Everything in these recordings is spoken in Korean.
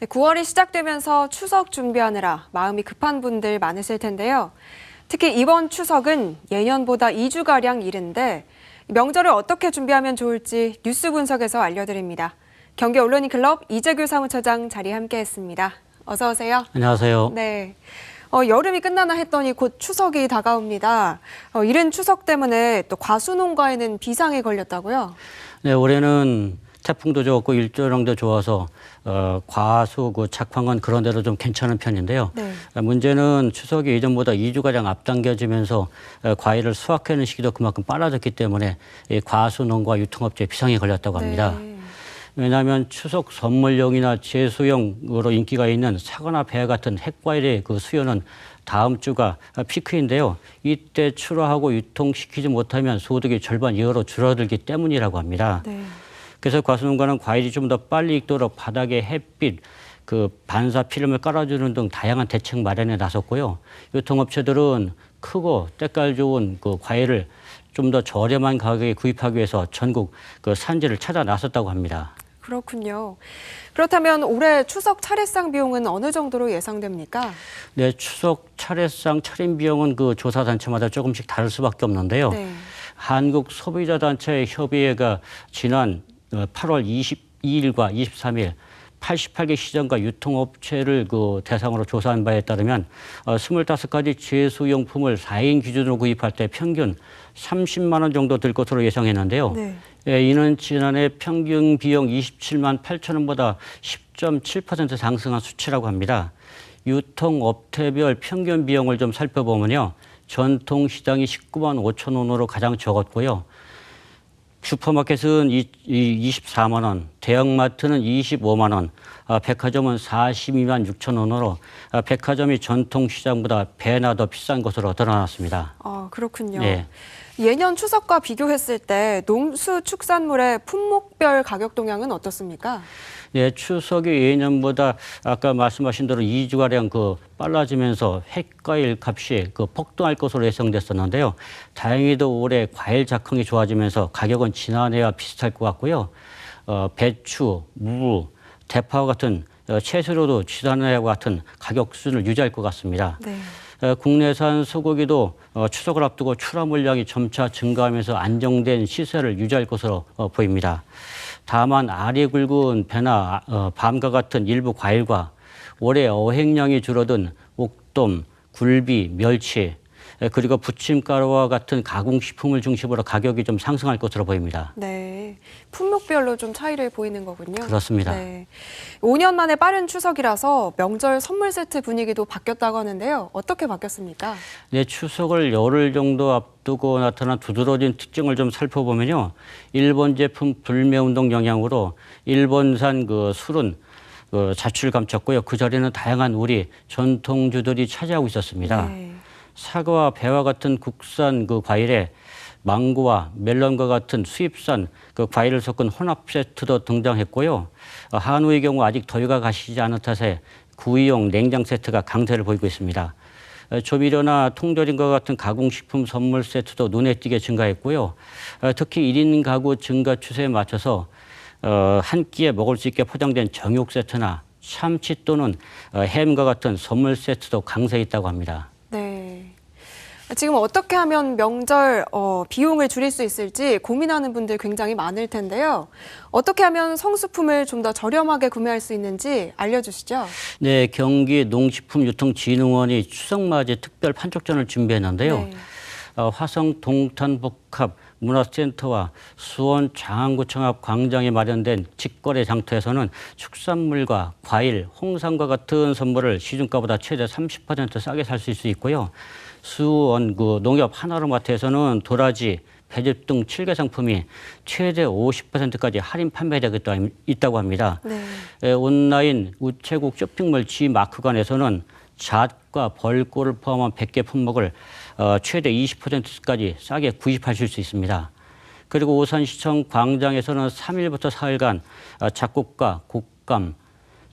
9월이 시작되면서 추석 준비하느라 마음이 급한 분들 많으실 텐데요. 특히 이번 추석은 예년보다 2주가량 이른데 명절을 어떻게 준비하면 좋을지 뉴스 분석에서 알려드립니다. 경기 언론인 클럽 이재규 사무처장 자리 함께했습니다. 어서 오세요. 안녕하세요. 네. 여름이 끝나나 했더니 곧 추석이 다가옵니다. 이른 추석 때문에 또 과수농가에는 비상이 걸렸다고요? 네, 올해는 태풍도 좋고 일조량도 좋아서 과수 작황은 그런 대로 좀 괜찮은 편인데요. 네. 문제는 추석이 예전보다 2주가량 앞당겨지면서 과일을 수확하는 시기도 그만큼 빨라졌기 때문에 이 과수농가 유통업체에 비상이 걸렸다고 합니다. 네. 왜냐하면 추석 선물용이나 제수용으로 인기가 있는 사과나 배 같은 핵과일의 그 수요는 다음 주가 피크인데요. 이때 출하하고 유통시키지 못하면 소득이 절반 이하로 줄어들기 때문이라고 합니다. 네. 그래서 과수농가는 과일이 좀 더 빨리 익도록 바닥에 햇빛, 반사 필름을 깔아주는 등 다양한 대책 마련에 나섰고요. 유통업체들은 크고 때깔 좋은 과일을 좀 더 저렴한 가격에 구입하기 위해서 전국 산지를 찾아 나섰다고 합니다. 그렇군요. 그렇다면 올해 추석 차례상 비용은 어느 정도로 예상됩니까? 네, 추석 차례상 차림 비용은 조사 단체마다 조금씩 다를 수밖에 없는데요. 네. 한국소비자단체 협의회가 지난 8월 22일과 23일 88개 시장과 유통업체를 대상으로 조사한 바에 따르면 25가지 제수용품을 4인 기준으로 구입할 때 평균 30만 원 정도 들 것으로 예상했는데요. 네. 이는 지난해 평균 비용 27만 8천 원보다 10.7% 상승한 수치라고 합니다. 유통업체별 평균 비용을 좀 살펴보면요. 전통시장이 19만 5천 원으로 가장 적었고요. 슈퍼마켓은 24만 원, 대형마트는 25만 원, 백화점은 42만 6천 원으로 백화점이 전통시장보다 배나 더 비싼 것으로 드러났습니다. 그렇군요. 네. 예년 추석과 비교했을 때 농수축산물의 품목별 가격 동향은 어떻습니까? 네, 추석이 예년보다 아까 말씀하신 대로 2주가량 빨라지면서 핵과일 값이 폭등할 것으로 예상됐었는데요. 다행히도 올해 과일 작황이 좋아지면서 가격은 지난해와 비슷할 것 같고요. 배추, 무, 대파와 같은 채소로도 지난해와 같은 가격 수준을 유지할 것 같습니다. 네. 국내산 소고기도 추석을 앞두고 출하 물량이 점차 증가하면서 안정된 시세를 유지할 것으로 보입니다. 다만 알이 굵은 배나 밤과 같은 일부 과일과 올해 어획량이 줄어든 옥돔, 굴비, 멸치, 그리고 부침가루와 같은 가공식품을 중심으로 가격이 좀 상승할 것으로 보입니다. 네. 품목별로 좀 차이를 보이는 거군요. 그렇습니다. 네. 5년 만에 빠른 추석이라서 명절 선물 세트 분위기도 바뀌었다고 하는데요. 어떻게 바뀌었습니까? 네, 추석을 열흘 정도 앞두고 나타난 두드러진 특징을 좀 살펴보면요. 일본 제품 불매운동 영향으로 일본산 술은 자취를 감췄고요. 그 자리는 다양한 우리 전통주들이 차지하고 있었습니다. 네. 사과와 배와 같은 국산 과일에 망고와 멜론과 같은 수입산 과일을 섞은 혼합 세트도 등장했고요. 한우의 경우 아직 더위가 가시지 않은 탓에 구이용 냉장 세트가 강세를 보이고 있습니다. 조미료나 통조림과 같은 가공식품 선물 세트도 눈에 띄게 증가했고요. 특히 1인 가구 증가 추세에 맞춰서 한 끼에 먹을 수 있게 포장된 정육 세트나 참치 또는 햄과 같은 선물 세트도 강세에 있다고 합니다. 네. 지금 어떻게 하면 명절 비용을 줄일 수 있을지 고민하는 분들 굉장히 많을 텐데요. 어떻게 하면 성수품을 좀 더 저렴하게 구매할 수 있는지 알려주시죠. 네, 경기 농식품유통진흥원이 추석맞이 특별 판촉전을 준비했는데요. 네. 화성 동탄복합 문화센터와 수원 장안구청 앞 광장에 마련된 직거래 장터에서는 축산물과 과일, 홍삼과 같은 선물을 시중가보다 최대 30% 싸게 살 수 있고요. 수원 농협 한화로마트에서는 도라지, 배즙 등 7개 상품이 최대 50%까지 할인 판매되고 있다고 합니다. 네. 온라인 우체국 쇼핑몰 G마크관에서는 잣과 벌꿀을 포함한 100개 품목을 최대 20%까지 싸게 구입하실 수 있습니다. 그리고 오산시청 광장에서는 3일부터 4일간 잡곡과 곶감,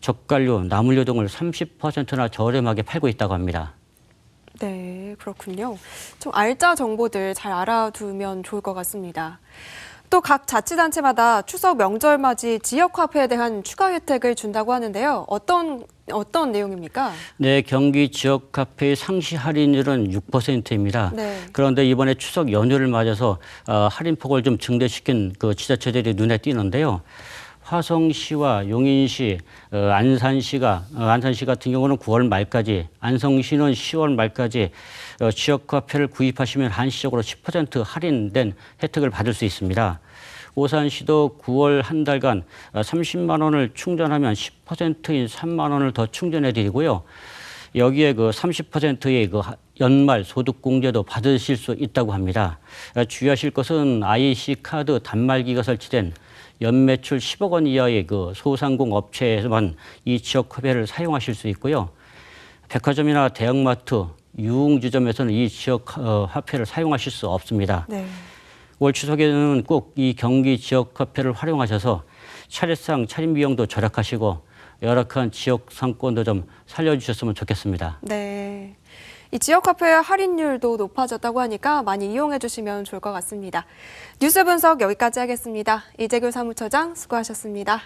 젓갈류, 나물류 등을 30%나 저렴하게 팔고 있다고 합니다. 네, 그렇군요. 좀 알짜 정보들 잘 알아두면 좋을 것 같습니다. 또 각 자치단체마다 추석 명절 맞이 지역 화폐에 대한 추가 혜택을 준다고 하는데요. 어떤 내용입니까? 네, 경기 지역 카페의 상시 할인율은 6%입니다. 네. 그런데 이번에 추석 연휴를 맞아서 할인폭을 좀 증대시킨 그 지자체들이 눈에 띄는데요. 화성시와 용인시, 안산시 같은 경우는 9월 말까지, 안성시는 10월 말까지 지역 화폐를 구입하시면 한시적으로 10% 할인된 혜택을 받을 수 있습니다. 오산시도 9월 한 달간 30만 원을 충전하면 10%인 3만 원을 더 충전해 드리고요. 여기에 그 30%의 그 연말 소득공제도 받으실 수 있다고 합니다. 주의하실 것은 IC 카드 단말기가 설치된 연매출 10억 원 이하의 그 소상공 업체에서만 이 지역 화폐를 사용하실 수 있고요. 백화점이나 대형마트, 유흥주점에서는 이 지역 화폐를 사용하실 수 없습니다. 네. 올 추석에는 꼭 이 경기 지역 화폐를 활용하셔서 차례상 차림 비용도 절약하시고 열악한 지역 상권도 좀 살려주셨으면 좋겠습니다. 네. 이 지역 화폐의 할인율도 높아졌다고 하니까 많이 이용해 주시면 좋을 것 같습니다. 뉴스 분석 여기까지 하겠습니다. 이재규 사무처장 수고하셨습니다.